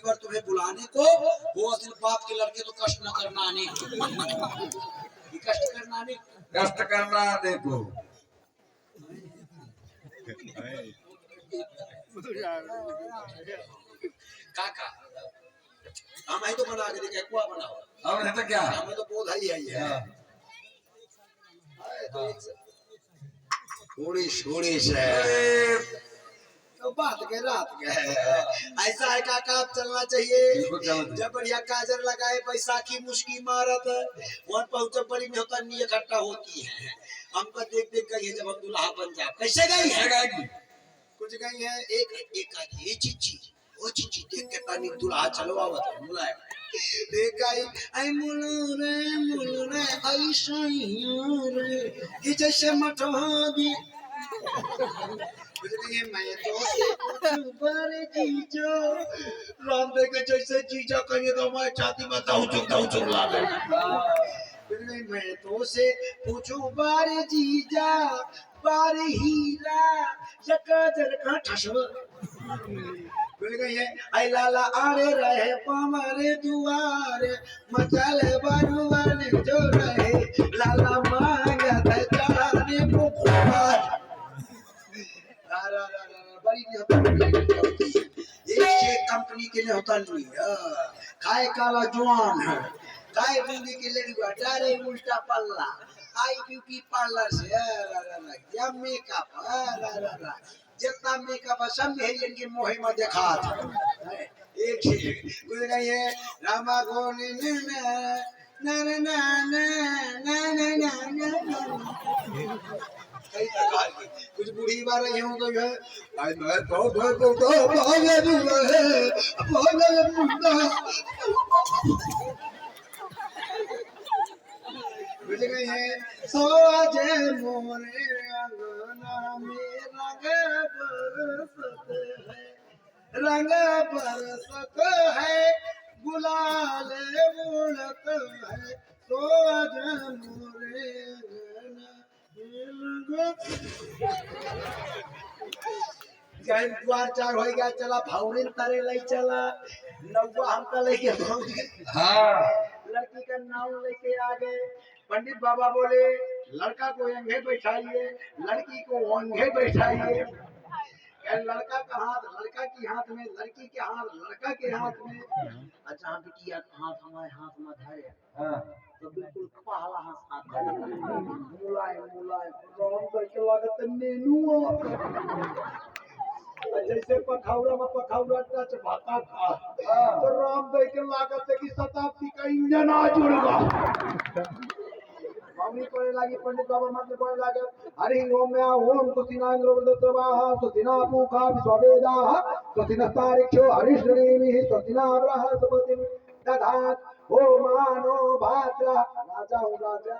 पर तुम्हें बुलाने को, वो असल बाप के लड़के तो कष्ट न करना आने कष्ट करना आने कष्ट करना देखो काका हमें तो बना के देखे कुआ बनाओ और है तो क्या हमें तो पौधा ही है थोड़ी से तो बात के रात के ऐसा है काका आप चलना चाहिए जब बढ़िया काजर लगाए बैसाखी मुश्की मारत वहाँ पहुंचे बड़ी में होता नहीं इकट्ठा होती है हमको देख देख गई है जब हम दुल्हा बन जाए कैसे गई है कुछ गई है एक ये चीची वो चीची देख के पानी दुल्हा चलो आवत बुलाए देख गई आई मुलू रे ऐसा रे कि जैसे मठोदी मैं तो पर जीजो राम दे के जैसे जीजा करिए तो मैं छाती में दाऊ चुक ला दे मैं तो से पूछूं बारे जीजा बारे हीरा यकाजर का ठसव बोल गई है आई लाला आरे रहे पमारे दुआरे मचाले बारुआने जो रहे लाला मांगा था चढ़ाने को खुमार बड़ी एक कंपनी के लिए होता नहीं खाए काला जुआन है खाए बूंदी के लिए डारे उल्टा पल्ला आई ब्यूटी पार्लर से क्या मेकअप जितना मेकअप है सब मेहरियन के मोहे में देखा था एक चीज कुछ नहीं है रामा गोनी ना ना ना ना ना ना ना ना कई प्रकार की कुछ बूढ़ी बार रही हूँ तो है आई मैं तो भागे दूँ है भागे मुंडा बुझ गई है सो आजे मोरे अंगना में रंग बरसत है गुलाल उड़त है सो आजे मोरे द्वार चार हो गया चला भावरिन तारे ले चला नौवा हमका लेके हाँ लड़की का नाम लेके आ गए पंडित बाबा बोले लड़का को अंगे बैठाइए लड़की को अंगे बैठाइए लड़का का हाथ लड़का के हाथ में लड़की के हाथ लड़का के हाथ में अच्छा बिटिया हाथ हमारे हाथ में धरे तो बिल्कुल पहला हाथ मुलायम राम करके लागत नेनुआ जैसे पखौड़ा में पखौड़ा टच भाता खा तो राम करके लागत कि शताब्दी का इंजन आ जुड़ेगा मामली पड़े लगी पंडित बाबा मंत्र पड़े लगे हरि ओम या ओम सुतिना इंद्रवृतवाह सुतिना पूखा विश्ववेदा सुतिना तारिक्षो हरिश्रेणी सुतिना बृहस्पति दधात ओ मानो भाद्रा राजा हो राजा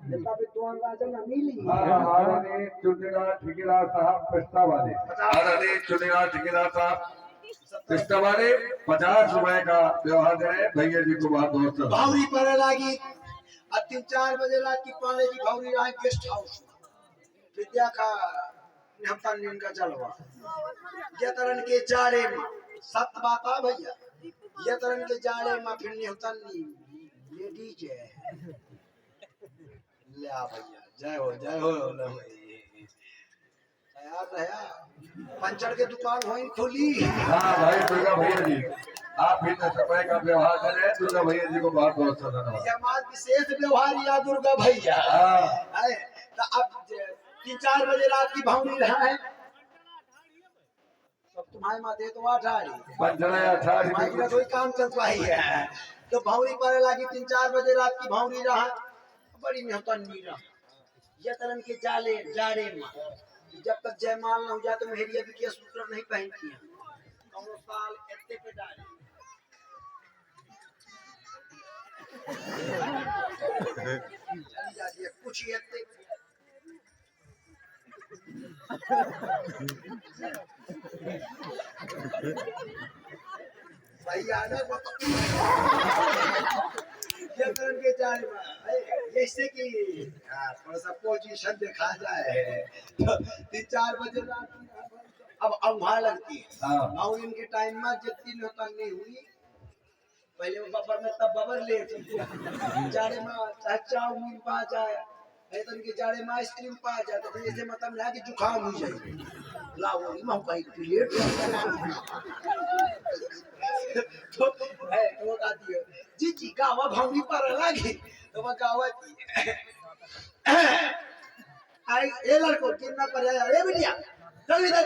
जितना विद्वान राजा न मिली आदरणीय चुनीलाल ठेकेदार साहब प्रस्तावाले आदरणीय चुनीलाल ठेकेदार साहब प्रस्तावाले 50 रुपए का व्यवहार दे रहे भैया जी को बहुत बहुत भावरी पड़े लगी अब 3-4 बजे रात की पाने की भावरी रहा गेस्ट हाउस विद्या का हफ्ता नींद का चलवा ये तरन के जाड़े में सत बात आ भैया ये तरन के जाड़े में फिर नहीं होता नहीं लेडीज है ले आ भैया जय हो यार रहा पंचर के दुकान वहीं खुली हाँ भाई दुर्गा भैया जी आप भी 10 रुपए का व्यवहार करें दुर्गा भैया जी को बहुत बहुत धन्यवाद समाज विशेष व्यवहार या दुर्गा भैया तो अब 3-4 बजे रात की भावनी रहा है सब तुम्हारे माथे तो 18 कोई काम चल पाई है तो भावनी पर लगी 3-4 बजे रात की भावनी रहा बड़ी मेहनत नहीं रहा ये तरन के जाड़े में जब तक जयमाल न हो जाए तो मेहरिया भी क्या सूत्र नहीं पहनती है कौन साल एत्ते पे डाले चली जाती है कुछ एत्ते सही आना के जाने में जैसे कि थोड़ा सा पोजीशन दिखा जाए तो 3-4 बजे रात अब अवहा लगती है। हाँ। और इनके टाइम में जितनी लोग नहीं हुई पहले वो बबर में तब बबर ले थी जाड़े में चाउमीन पा जाए नहीं तो इनके जाड़े में आइसक्रीम पा जाए तो ऐसे मतलब ना कि जुकाम हो जाए लाओ मां भाई प्लेट तो है वो आती है जी जी गावा भांगी पर लगी तो वो गावा थी आई ए लड़को कितना पर आया ए बिटिया चल इधर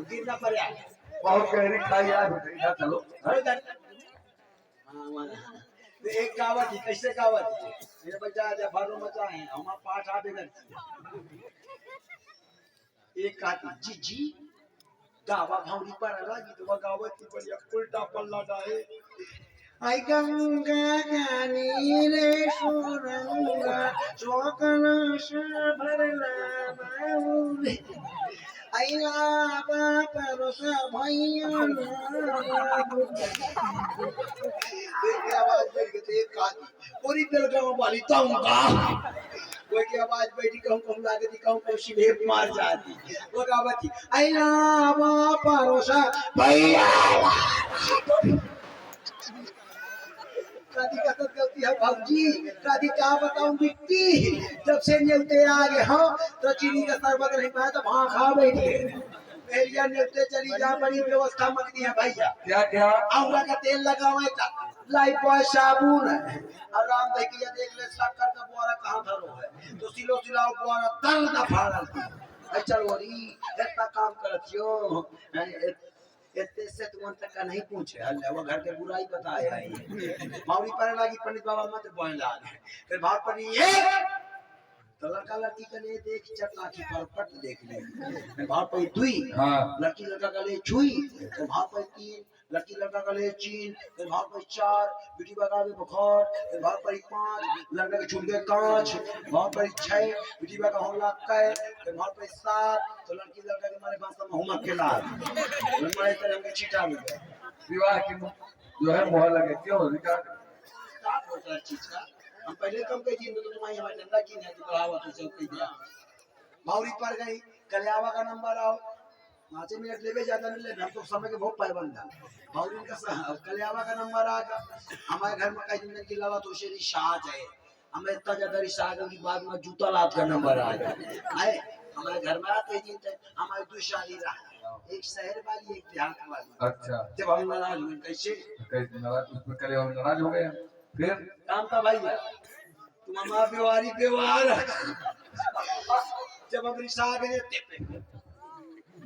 कितना पर आया बहुत गहरी खाई आज इधर चलो। अरे इधर तो एक गावत थी कैसे गावत थी मेरे बच्चा जब भरो मचा है हम पाठ आ बेगर एक काती जी जी गावा भावरी पर लगी तो वो गावत थी बढ़िया उल्टा पल्ला डाले आई गंगा गानी रे सुरंगा चौकना से भरला बाबू आई लाबा परोसा भैया एक आवाज बैठ के एक काती पूरी बेलगांव वाली ताऊंगा कोई की आवाज बैठी कहूं कहूं लागती कहूं कहूं सीधे मार जाती वो गावती आई लाबा परोसा भैया कादी कसरत करती है भाजी कादी क्या बताऊं बिट्टी जब से न्योते आ गए हो तो चीनी का शरबत नहीं पाया तो भां खा बैठे एरिया न्योते चली जा बड़ी व्यवस्था मंगती है भैया क्या क्या आंवला का तेल लगावे का लाइफ बॉय साबुन आराम देखिए देख ले शक्कर का बोरा कहां धरो है तो सिलो सिलाओ बोरा दर्द फाड़ल चल वरी इतना काम करतियो इतने से तुम तक का नहीं पूछे हल्ले वो घर के बुराई बताए है मावड़ी पर लगी पंडित बाबा मत बोल लाग फिर भाग पड़ी ये तो लड़का लड़की के लिए देख चटना की पर पट देख ले फिर भाग पड़ी दुई हाँ। लड़की लड़का के लिए छुई फिर भाग पड़ी तीन लड़की लड़का के लिए चीन फिर भाग पड़ी चार बेटी बगा में बुखार फिर भाग पड़ी पांच लड़का के छूट गए कांच भाग पड़ी छह बेटी बगा हमला कर फिर भाग पड़ी सात तो लड़की लड़का के मारे भाषा में हुमक के लाल हमारे तरह हमके चीटा मिल गया विवाह की जो है मोहर लगे क्यों रिकॉर्ड स्टार्ट होता है चीज का हम पहले कम कही थी तो तुम्हारी हमारे धंधा की नहीं तो बढ़ावा तो सब कही दिया मावरी पर गई कल्यावा का नंबर आओ 5 मिनट लेवे ज्यादा नहीं लेना हम तो समय के बहुत पाबंद है मावरी का कल्यावा का नंबर आ गया हमारे घर में कई दिन की लावा तो शेरी शाह है हमें इतना ज्यादा रिश्ता की बाद में जूता लात का नंबर आ गया आए हमारे घर में आते दिन तक हमारी दो शादी रहा एक शहर वाली एक देहात वाली अच्छा जब हम नाराज हुए कैसे नाराज उसमें कले हम नाराज हो गए फिर काम था भाई तुम हमारा व्यवहारिक व्यवहार जब हम रिश्ता गए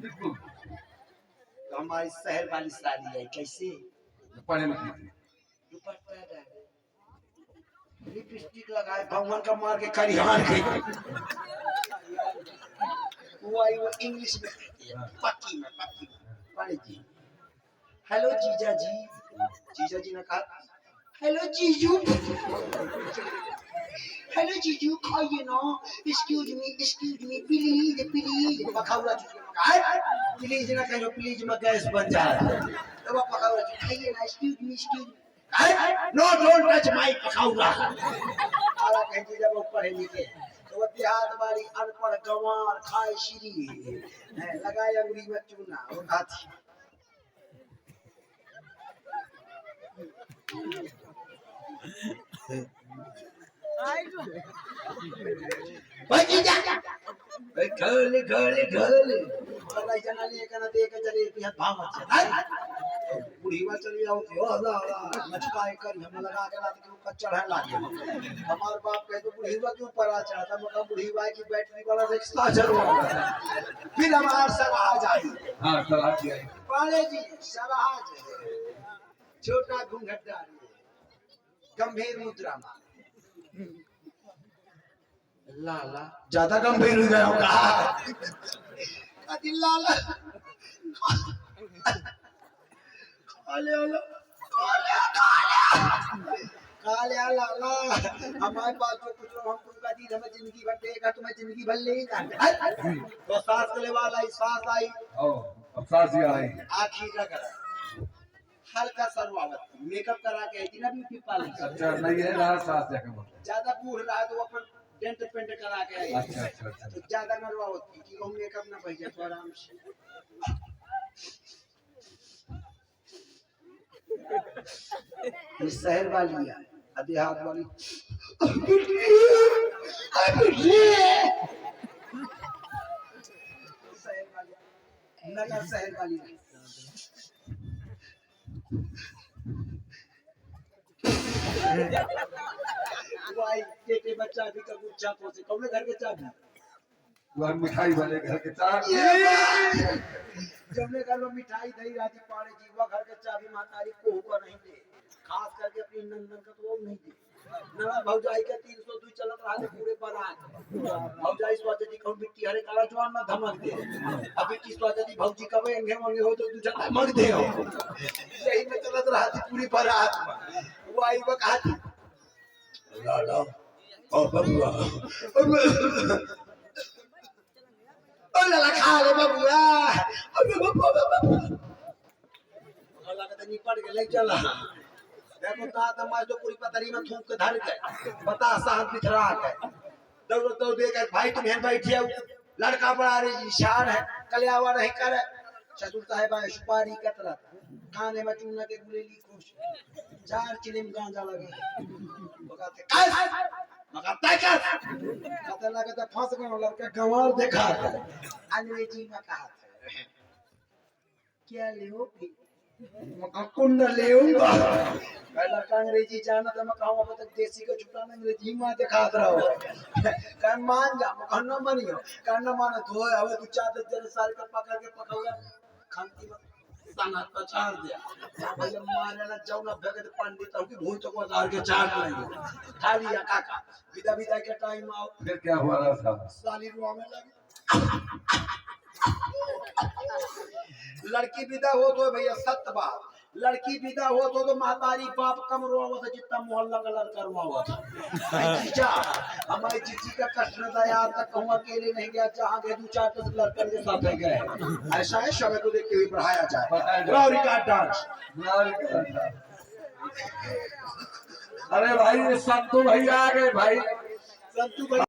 बिल्कुल तो हमारी शहर वाली शादी है कैसे पढ़े लिखे थे दुपट्टा डाले लिपस्टिक लगाए भगवान का मार के खरिहान गई वो आई वो इंग्लिश में कहती है पक्की में पढ़े जी हेलो जीजा जी ने कहा हेलो जीजू हेलो जीजू खाइए ना एक्सक्यूज मी प्लीज पकाउला जीजू ने कहा प्लीज ना कहो प्लीज मैं गैस बन जा रहा तो वो पकाउला जी खाइए ना excuse me no don't touch my पकाउला आला कहीं जब वो पढ़े लिखे तो वो देहात वाली अनपढ़ गंवार खाए श्री लगाए अंगुली में चूना वो खाती बुढ़ीवा चली जाओ मचकाए कर हम लगा के रात के ऊपर चढ़ा लागे हमारे बाप कहे तो बुढ़ीवा के ऊपर आ चढ़ा मतलब बुढ़ीवा की बैटरी वाला रिक्शा चलवा फिर हमारा सराज आई हाँ सराज आई पाले जी सराज छोटा घूंघटदारी गंभीर मुद्रा में लाला ज्यादा गंभीर हो गया होगा लाला काले लाला हमारे पास जो कुछ हम तुमका दी हमें जिंदगी भर देगा तुम्हें जिंदगी भर ले तो सांस ले वाला सांस आई अब सांस ही आई आखिर का करा हल्का सरवावत मेकअप करा के थी ना ब्यूटी पार्लर अच्छा नहीं है रहा सांस जाके ज्यादा बूढ़ रहा है तो अपन टेंट पेंट करा के आई। अच्छा अच्छा अच्छा तो ज्यादा नरवा होती कि हम मेकअप ना पड़ जाए तो आराम से। ये शहर वाली है, देहात वाली शहर वाली, नगर शहर वाली है। वाई बेटे बच्चा भी का गुच्छा को से कौन घर के चाबी वह मिठाई वाले घर के चार जमने घर में मिठाई दही राजी पाड़े जीवा घर के चाबी महतारी को ऊपर नहीं दे, खास करके अपनी नंदन का तो वो नहीं दे। नवा भौजाई का 302 चलत रहा थे पूरे बारात। भौजाई स्वाति कहूं बिट्टी हरे काला जवान ना धमक दे, अब बिट्टी स्वाति भौजी कब एंगे मंगे हो तो दूजा धमक दे हो। यही में चलत रहा थी पूरी बारात। वो आई वो कहा थी लाला ओ बबुआ ओ लाला खा ले बबुआ लाला का तनी पड़ के ले चला। देखो तात हमारे तो पूरी पतरी में थूक के धर गए, बता साहब बिखरा गए। दौड़ दौड़ देकर भाई तुम यहाँ बैठे हो, लड़का बड़ा निशान है कल्यावा नहीं करे। ससुर साहब आए सुपारी कतरा खाने में चूना के गुलेली खुश 4 चिलिम गांजा लगे। बगाते काय मगाता क्या कहते लगा फंस गए लड़का गंवार देखा अंग्रेजी में कहा था क्या लोगे कुंड लेऊंगा। लड़का अंग्रेजी जाना तो मैं कहूँ अब तक देसी को छुटा अंग्रेजी में दिखा रहा कह मान जा कहना मानियो कहना माने तो अब तू 4-10 साल का पकड़ के पकड़ा खानती में साना तो चार दिया भैया मारे ना जाओ ना भगत पंडित हो कि भूल तो को के चार नहीं खाली या काका विदा विदा के टाइम आओ। फिर क्या हुआ साहब? साली रुआ में लगी लड़की विदा हो तो भैया सत्य बात, लड़की विदा हो तो महतारी बाप कम रोआ था जितना मोहल्ला का लड़का रोआ हुआ था। जीजा हमारी जीजी का कष्ट न दया तक कहूँ अकेले नहीं गया, जहाँ गए 2-4 लड़कन के साथ गए। ऐसा है समय को देखते हुए बढ़ाया जाए। डांस अरे भाई संतू भैया आ गए भाई। संतू